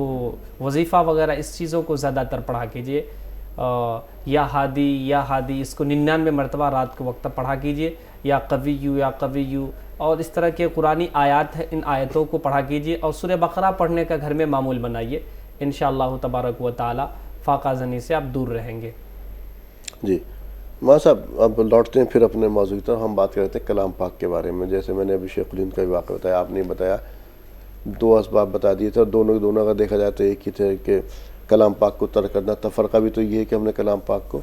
وظیفہ وغیرہ اس چیزوں کو زیادہ تر پڑھا کیجئے، یا ہادی اس کو 99 مرتبہ رات کے وقت پڑھا کیجئے، یا قویو، اور اس طرح کے قرآنی آیات ہیں، ان آیتوں کو پڑھا کیجئے، اور سورہ بقرہ پڑھنے کا گھر میں معمول بنائیے، انشاءاللہ تبارک و تعالی فاقہ زنی سے آپ دور رہیں گے۔ جی ماں صاحب، اب لوٹتے ہیں پھر اپنے موضوع کی طرف۔ ہم بات کرتے ہیں کلام پاک کے بارے میں، جیسے میں نے ابھی شیخ الہند کا بھی واقعہ بتایا، آپ نے بتایا 2 اسباب بتا دیے تھے، اور دونوں کا دیکھا جائے تو ایک ہی تھے کہ کلام پاک کو ترک کرنا۔ تفرقہ بھی تو یہ ہے کہ ہم نے کلام پاک کو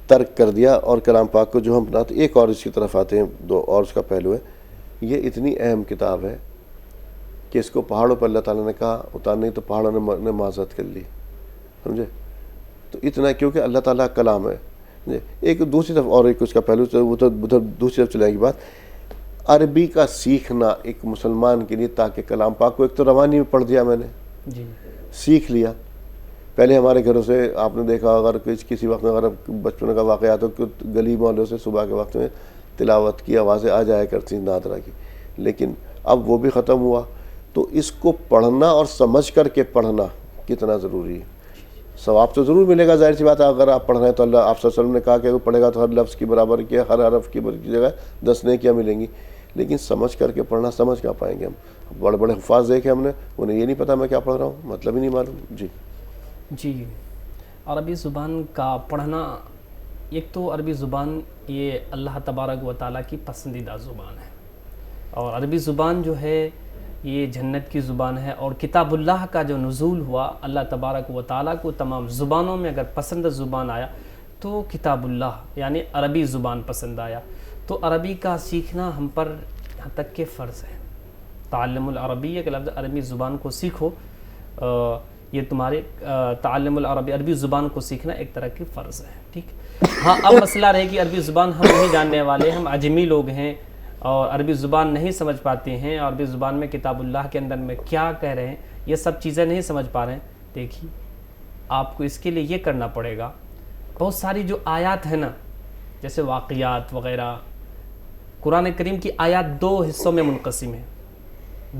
ترک کر دیا، اور کلام پاک کو جو ہم بناتے، ایک اور اس کی طرف آتے ہیں، 2 اور اس کا پہلو ہے، یہ اتنی اہم کتاب ہے کہ اس کو پہاڑوں پر اللہ تعالیٰ نے کہا اتارنے، تو پہاڑوں نے معذرت کر لی، سمجھے؟ تو اتنا کیونکہ اللہ تعالیٰ کا کلام ہے. ایک دوسری طرف اور ایک اس کا پہلو وہ تو ادھر دوسری طرف چلے گی بات. عربی کا سیکھنا ایک مسلمان کے لیے، تاکہ کلام پاک کو ایک تو روانی میں پڑھ دیا میں نے، سیکھ لیا. پہلے ہمارے گھروں سے آپ نے دیکھا اگر کسی وقت میں اگر بچپن کا واقعہ تو گلی محلوں سے صبح کے وقت میں تلاوت کی آوازیں آ جایا کرتی ہیں نادرہ کی، لیکن اب وہ بھی ختم ہوا. تو اس کو پڑھنا اور سمجھ کر کے پڑھنا کتنا ضروری ہے. ثواب تو ضرور ملے گا، ظاہر سی بات ہے. اگر آپ پڑھ رہے ہیں تو اللہ آپ صلی اللہ علیہ وسلم نے کہا کہ وہ پڑھے گا تو ہر لفظ کی برابر کیا، ہر حرف کی جگہ 10 نیکیاں ملیں گی. لیکن سمجھ کر کے پڑھنا سمجھ کیا پائیں گے ہم؟ بڑے بڑے حفاظ دیکھے ہم نے، انہیں یہ نہیں پتا میں کیا پڑھ رہا ہوں، مطلب ہی نہیں معلوم. جی عربی زبان کا پڑھنا، ایک تو عربی زبان یہ اللہ تبارک و تعالیٰ کی پسندیدہ زبان ہے، اور عربی زبان جو ہے یہ جنت کی زبان ہے. اور کتاب اللہ کا جو نزول ہوا، اللہ تبارک و تعالیٰ کو تمام زبانوں میں اگر پسند زبان آیا تو کتاب اللہ یعنی عربی زبان پسند آیا. تو عربی کا سیکھنا ہم پر یہاں تک کہ فرض ہے. تعلم العربی ایک لفظ، عربی زبان کو سیکھو، یہ تمہارے تعلم العربی، عربی زبان کو سیکھنا ایک طرح کی فرض ہے. ٹھیک. ہاں اب مسئلہ رہے کہ عربی زبان ہم نہیں جاننے والے، ہم عجمی لوگ ہیں اور عربی زبان نہیں سمجھ پاتے ہیں، اور عربی زبان میں کتاب اللہ کے اندر میں کیا کہہ رہے ہیں یہ سب چیزیں نہیں سمجھ پا رہے ہیں. دیکھیے آپ کو اس کے لیے یہ کرنا پڑے گا، بہت ساری جو آیات ہیں نا، جیسے واقعات وغیرہ، قرآن کریم کی آیات 2 حصوں میں منقسم ہے.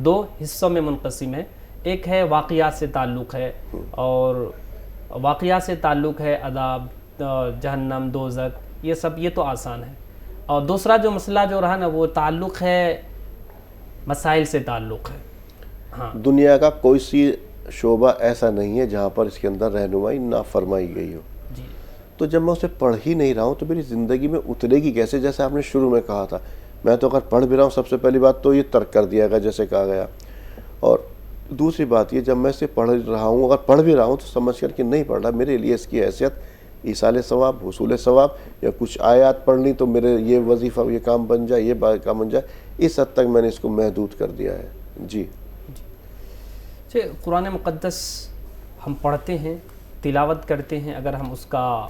2 حصوں میں منقسم ہے. ایک ہے واقعات سے تعلق ہے، اور واقعات سے تعلق ہے عذاب، جہنم، دوزخ، یہ سب، یہ تو آسان ہے. اور دوسرا جو مسئلہ جو رہا نا وہ تعلق ہے مسائل سے تعلق ہے. ہاں دنیا کا کوئی سی شعبہ ایسا نہیں ہے جہاں پر اس کے اندر رہنمائی نہ فرمائی گئی ہو. جی. تو جب میں اسے پڑھ ہی نہیں رہا ہوں تو میری زندگی میں اترے گی کیسے؟ جیسے آپ نے شروع میں کہا تھا، میں تو اگر پڑھ بھی رہا ہوں، سب سے پہلی بات تو یہ ترک کر دیا گیا جیسے کہا گیا. اور دوسری بات یہ، جب میں اسے پڑھ رہا ہوں، اگر پڑھ بھی رہا ہوں تو سمجھ کر کے نہیں پڑھ رہا، میرے لیے اس کی حیثیت ایصال ثواب، حصول ثواب، یا کچھ آیات پڑھ لی تو میرے یہ وظیفہ، یہ کام بن جائے، یہ کام بن جائے، اس حد تک میں نے اس کو محدود کر دیا ہے. جی قرآن مقدس ہم پڑھتے ہیں، تلاوت کرتے ہیں، اگر ہم اس کا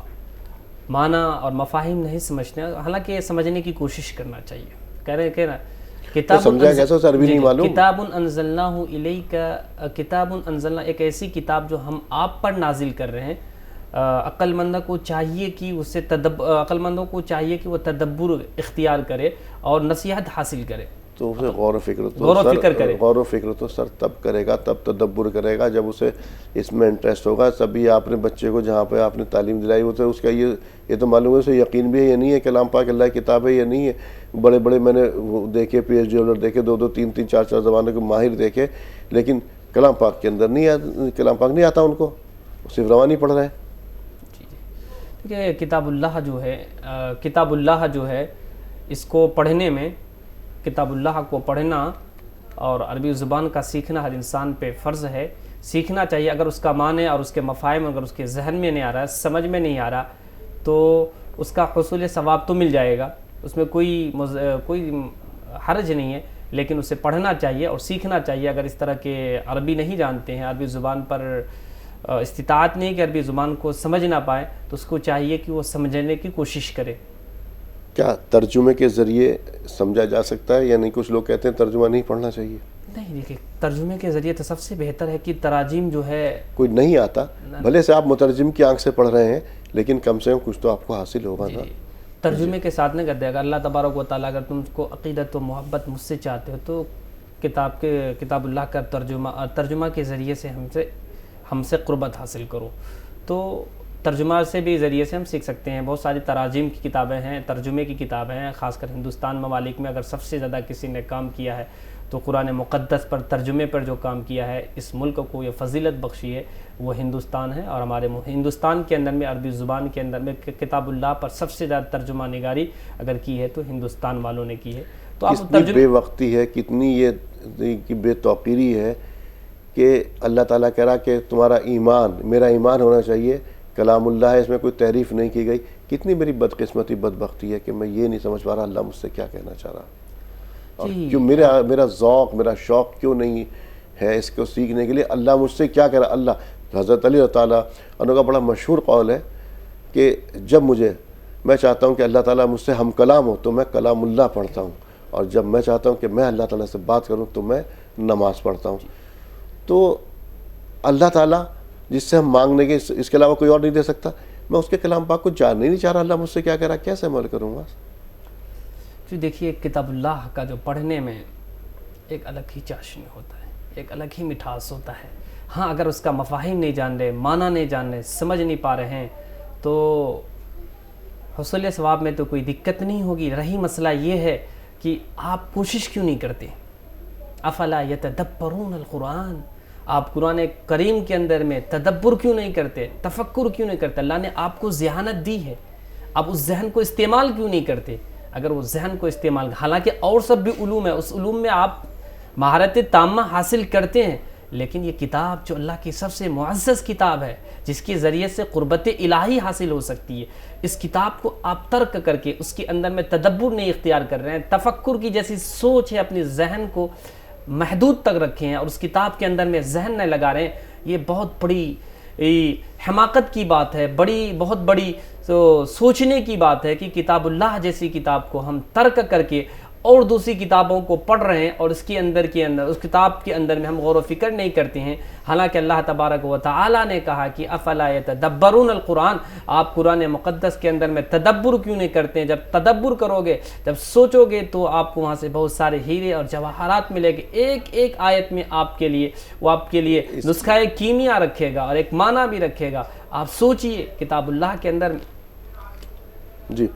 معنی اور مفاہیم نہیں سمجھتے ہیں، حالانکہ سمجھنے کی کوشش کرنا چاہیے. کہہ رہے کہ نا کتاب انزلناہ الیک، کتاب انزلنا ایک ایسی کتاب جو ہم آپ پر نازل کر رہے ہیں. عقل مندوں کو چاہیے کہ عقل مندوں کو چاہیے کہ وہ تدبر اختیار کرے اور نصیحت حاصل کرے. تو اسے غور و فکر تو سر تب کرے گا، تب تدبر کرے گا جب اسے اس میں انٹرسٹ ہوگا. تبھی آپ نے بچے کو جہاں پہ آپ نے تعلیم دلائی وہ تو اس کا یہ تو معلوم ہے، اسے یقین بھی ہے یا نہیں ہے کلام پاک اللہ کی کتاب ہے یا نہیں ہے. بڑے بڑے میں نے دیکھے پی ایچ ڈی ہولڈر دیکھے، 2 2 3 3 4 4 زبانوں کے ماہر دیکھے، لیکن کلام پاک کے اندر نہیں، کلام پاک نہیں آتا ان کو، صرف روانی پڑھ رہے ہیں. کہ کتاب اللہ جو ہے اس کو پڑھنے میں، کتاب اللہ کو پڑھنا اور عربی زبان کا سیکھنا ہر انسان پہ فرض ہے. سیکھنا چاہیے. اگر اس کا معنی اور اس کے مفاہیم اگر اس کے ذہن میں نہیں آ رہا ہے، سمجھ میں نہیں آ رہا، تو اس کا حصول ثواب تو مل جائے گا، اس میں کوئی حرج نہیں ہے، لیکن اسے پڑھنا چاہیے اور سیکھنا چاہیے. اگر اس طرح کے عربی نہیں جانتے ہیں، عربی زبان پر استطاعت نہیں کہ عربی زبان کو سمجھ نہ پائے، تو اس کو چاہیے کہ وہ سمجھنے کی کوشش کرے. کیا ترجمے کے ذریعے سمجھا جا سکتا ہے؟ یعنی کچھ لوگ کہتے ہیں ترجمہ نہیں پڑھنا چاہیے. نہیں، دیکھیں ترجمے کے ذریعے تو سب سے بہتر ہے کہ تراجیم جو ہے کوئی نہیں آتا، بھلے سے آپ مترجم کی آنکھ سے پڑھ رہے ہیں، لیکن کم سے کم کچھ تو آپ کو حاصل ہوگا نا. ترجمے کے ساتھ نہیں کر دے گا. اللہ تبارک و تعالیٰ اگر تم کو عقیدت و محبت مجھ سے چاہتے ہو تو کتاب اللہ کا ترجمہ کے ذریعے سے ہم سے قربت حاصل کرو. تو ترجمہ سے بھی ذریعے سے ہم سیکھ سکتے ہیں. بہت ساری تراجیم کی کتابیں ہیں، ترجمے کی کتابیں ہیں. خاص کر ہندوستان ممالک میں اگر سب سے زیادہ کسی نے کام کیا ہے تو قرآن مقدس پر ترجمے پر جو کام کیا ہے، اس ملک کو یہ فضیلت بخشی ہے، وہ ہندوستان ہے. اور ہمارے ہندوستان کے اندر میں عربی زبان کے اندر میں کتاب اللہ پر سب سے زیادہ ترجمہ نگاری اگر کی ہے تو ہندوستان والوں نے کی ہے. تو آپ کتنی بے وقتی ہے، کتنی یہ بے توقیری ہے کہ اللہ تعالیٰ کہہ رہا کہ تمہارا ایمان، میرا ایمان ہونا چاہیے، کلام اللہ ہے، اس میں کوئی تحریف نہیں کی گئی. کتنی میری بدقسمتی بدبختی ہے کہ میں یہ نہیں سمجھ پا رہا اللہ مجھ سے کیا کہنا چاہ رہا، اور کیوں میرا ذوق، میرا شوق کیوں نہیں ہے اس کو سیکھنے کے لیے. اللہ مجھ سے کیا کہہ رہا، اللہ حضرت علی رضی اللہ عنہ کا بڑا مشہور قول ہے کہ جب میں چاہتا ہوں کہ اللہ تعالیٰ مجھ سے ہم کلام ہو تو میں کلام اللہ پڑھتا ہوں، اور جب میں چاہتا ہوں کہ میں اللہ تعالیٰ سے بات کروں تو میں نماز پڑھتا ہوں۔ تو اللہ تعالیٰ جس سے ہم مانگنے کے اس کے علاوہ کوئی اور نہیں دے سکتا، میں اس کے کلام پاک کو جاننا ہی نہیں چاہ رہا، اللہ مجھ سے کیا کہہ رہا، کیسے عمل کروں گا؟ جی دیکھیے، کتاب اللہ کا جو پڑھنے میں ایک الگ ہی چاشنی ہوتا ہے، ایک الگ ہی مٹھاس ہوتا ہے۔ ہاں اگر اس کا مفاہیم نہیں جان رہے، معنی نہیں جان رہے، سمجھ نہیں پا رہے ہیں تو حصول ثواب میں تو کوئی دقت نہیں ہوگی۔ رہی مسئلہ یہ ہے کہ آپ کوشش کیوں نہیں کرتے؟ افلا یتدبرون القرآن، آپ قرآن کریم کے اندر میں تدبر کیوں نہیں کرتے، تفکر کیوں نہیں کرتے؟ اللہ نے آپ کو ذہانت دی ہے، آپ اس ذہن کو استعمال کیوں نہیں کرتے؟ اگر وہ ذہن کو استعمال، حالانکہ اور سب بھی علوم ہے، اس علوم میں آپ مہارت تامہ حاصل کرتے ہیں، لیکن یہ کتاب جو اللہ کی سب سے معزز کتاب ہے، جس کے ذریعے سے قربت الہی حاصل ہو سکتی ہے، اس کتاب کو آپ ترک کر کے اس کے اندر میں تدبر نہیں اختیار کر رہے ہیں، تفکر کی جیسی سوچ ہے، اپنے ذہن کو محدود تک رکھے ہیں اور اس کتاب کے اندر میں ذہن نہ لگا رہے ہیں، یہ بہت بڑی حماقت کی بات ہے، بہت بڑی سوچنے کی بات ہے کہ کتاب اللہ جیسی کتاب کو ہم ترک کر کے اور دوسری کتابوں کو پڑھ رہے ہیں، اور اس کتاب کے اندر میں ہم غور و فکر نہیں کرتے ہیں۔ حالانکہ اللہ تبارک و تعالیٰ نے کہا کہ افلا یتدبرون القرآن، آپ قرآن مقدس کے اندر میں تدبر کیوں نہیں کرتے ہیں؟ جب تدبر کرو گے، جب سوچو گے تو آپ کو وہاں سے بہت سارے ہیرے اور جواہرات ملے گے۔ ایک آیت میں آپ کے لیے نسخہ کیمیا رکھے گا اور ایک معنی بھی رکھے گا۔ آپ سوچئے کتاب اللہ کے اندر۔ جی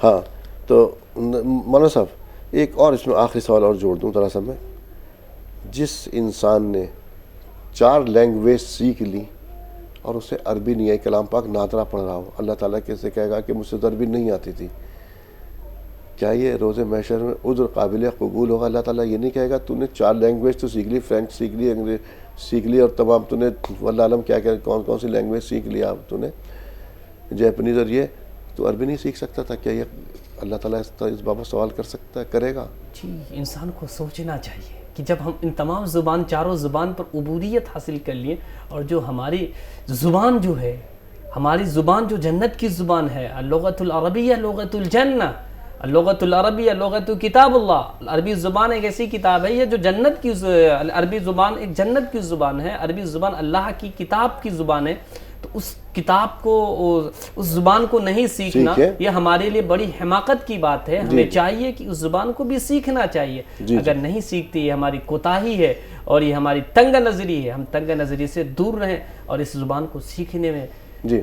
ہاں، تو مولانا صاحب ایک اور اس میں آخری سوال اور جوڑ دوں ذرا سا میں، جس انسان نے 4 لینگویج سیکھ لی اور اسے عربی نہیں آئی، کلام پاک نادرا پڑھ رہا ہو، اللہ تعالیٰ کیسے کہے گا کہ مجھ سے عربی نہیں آتی تھی، کیا یہ روز محشر میں عذر قابل قبول ہوگا؟ اللہ تعالیٰ یہ نہیں کہے گا تو نے 4 لینگویج تو سیکھ لی، فرینچ سیکھ لی، انگریزی سیکھ لی، اور تمام تو نے واللہ عالم کیا کون سی لینگویج سیکھ لیا تو نے، جیپنیز، اور یہ تو عربی نہیں سیکھ سکتا تھا؟ کیا یہ اللہ تعالیٰ اس بابت سوال کر سکتا ہے، کرے گا؟ جی، انسان کو سوچنا چاہیے کہ جب ہم ان تمام چاروں زبان پر عبودیت حاصل کر لیے، اور جو ہماری زبان جو ہے، ہماری زبان جو جنت کی زبان ہے، اللغۃ العربیہ لغۃ الجنہ، اللغۃ العربیہ لغۃ کتاب اللہ، عربی زبان ایک ایسی کتاب ہے یہ جو جنت کی، عربی زبان ایک جنت کی زبان ہے، عربی زبان اللہ کی کتاب کی زبان ہے، تو اس کتاب کو، اس زبان کو نہیں سیکھنا یہ ہمارے لیے بڑی حماقت کی بات ہے۔ ہمیں چاہیے کہ اس زبان کو بھی سیکھنا چاہیے، اگر نہیں سیکھتی یہ ہماری کوتاہی ہے اور یہ ہماری تنگ نظری ہے، ہم تنگ نظری سے دور رہیں اور اس زبان کو سیکھنے میں۔ جی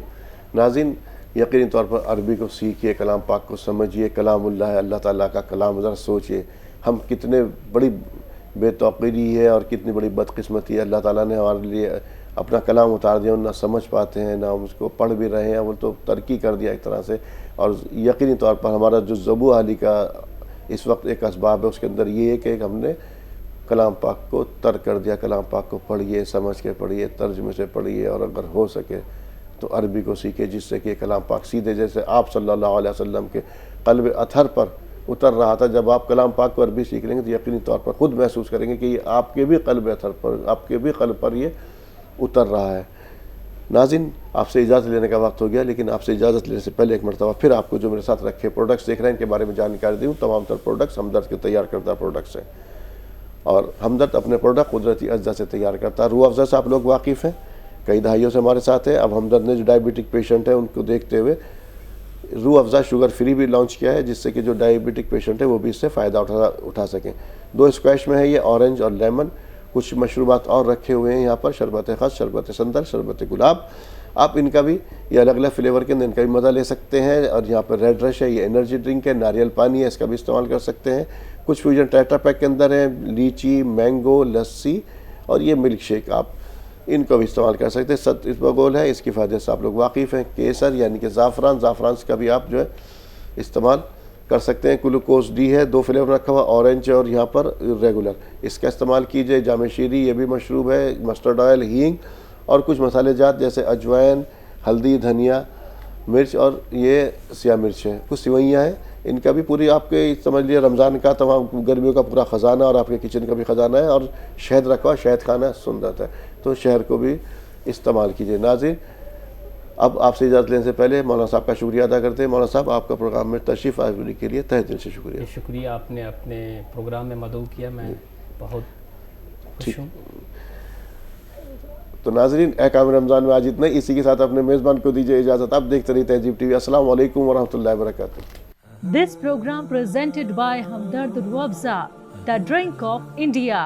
ناظرین، یقینی طور پر عربی کو سیکھیے، کلام پاک کو سمجھیے، کلام اللہ ہے، اللہ تعالیٰ کا کلام، ذرا سوچئے ہم کتنے بڑی بے توقیری ہے اور کتنی بڑی بدقسمتی ہے، اللہ تعالیٰ نے ہمارے لیے اپنا کلام اتار دیا، نہ سمجھ پاتے ہیں، نہ ہم اس کو پڑھ بھی رہے ہیں، وہ تو ترقی کر دیا ایک طرح سے۔ اور یقینی طور پر ہمارا جو ذبح حالی کا اس وقت ایک اسباب ہے، اس کے اندر یہ ہے کہ ہم نے کلام پاک کو ترک کر دیا۔ کلام پاک کو پڑھیے، سمجھ کے پڑھیے، ترجمے سے پڑھیے، اور اگر ہو سکے تو عربی کو سیکھے، جس سے کہ کلام پاک سیدھے جیسے آپ صلی اللہ علیہ وسلم کے قلب اطہر پر اتر رہا تھا، جب آپ کلام پاک کو عربی سیکھ لیں گے تو یقینی طور پر خود محسوس کریں گے کہ یہ آپ کے بھی قلب اطہر پر، آپ کے بھی قلب پر یہ اتر رہا ہے۔ ناظرین، آپ سے اجازت لینے کا وقت ہو گیا، لیکن آپ سے اجازت لینے سے پہلے ایک مرتبہ پھر آپ کو جو میرے ساتھ رکھے پروڈکٹس دیکھ رہے ہیں ان کے بارے میں جانکاری دوں۔ تمام تر پروڈکٹس ہمدرد کے تیار کردہ پروڈکٹس ہیں، اور ہمدرد اپنے پروڈکٹ قدرتی اجزا سے تیار کرتا ہے۔ روح افزا سے آپ لوگ واقف ہیں، کئی دہائیوں سے ہمارے ساتھ ہے۔ اب ہمدرد نے جو ڈائبٹک پیشنٹ ہیں ان کو دیکھتے ہوئے روح افزا شوگر فری بھی لانچ کیا ہے، جس سے کہ جو ڈائبٹک پیشنٹ ہے وہ بھی اس سے فائدہ اٹھا سکیں۔ 2 اسکویش میں ہے یہ، اورنج اور لیمن۔ کچھ مشروبات اور رکھے ہوئے ہیں یہاں پر، شربت خس، شربت سندل، شربت گلاب۔ آپ ان کا بھی یہ الگ الگ فلیور کے اندر ان کا بھی مزہ لے سکتے ہیں۔ اور یہاں پر ریڈ رش ہے، یہ انرجی ڈرنک ہے، ناریل پانی ہے، اس کا بھی استعمال کر سکتے ہیں۔ کچھ فیوژن ٹیٹرا پیک کے اندر ہیں، لیچی، مینگو، لسی اور یہ ملک شیک، آپ ان کو بھی استعمال کر سکتے ہیں۔ اسبغول ہے، اس کی فائدے سے آپ لوگ واقف ہیں۔ کیسر یعنی کہ زعفران کا بھی آپ جو ہے استعمال کر سکتے ہیں۔ گلوکوز ڈی ہے، 2 فلیور رکھا ہوا، اورنج اور یہاں پر ریگولر، اس کا استعمال کیجئے۔ جامع شیری یہ بھی مشروب ہے، مسٹرڈ آئل، ہینگ اور کچھ مسالے جات جیسے اجوائن، ہلدی، دھنیا، مرچ اور یہ سیاہ مرچ ہے۔ کچھ سوئیاں ہیں، ان کا بھی پوری آپ کے سمجھ لیے رمضان کا تمام گرمیوں کا پورا خزانہ اور آپ کے کچن کا بھی خزانہ ہے۔ اور شہد رکھا ہوا، شہد کھانا سنت ہے، تو شہد کو بھی استعمال کیجیے. ناظرین اب آپ سے اجازت لینے سے پہلے مولانا صاحب کا شکریہ ادا کرتے ہیں. مولانا صاحب آپ کا پروگرام میں تشریف آوری کے لیے تہہ دل سے شکریہ. شکریہ, آپ نے اپنے پروگرام میں مدعو کیا, میں بہت خوش ہوں. تو ناظرین احکام رمضان میں آج اتنا ہی. اسی کے ساتھ اپنے میزبان کو دیجیے اجازت. آپ دیکھتے رہیے تہذیب ٹی وی. السلام علیکم ورحمۃ اللہ وبرکاتہ. This program presented by Hamdard Ruabza, the drink of India.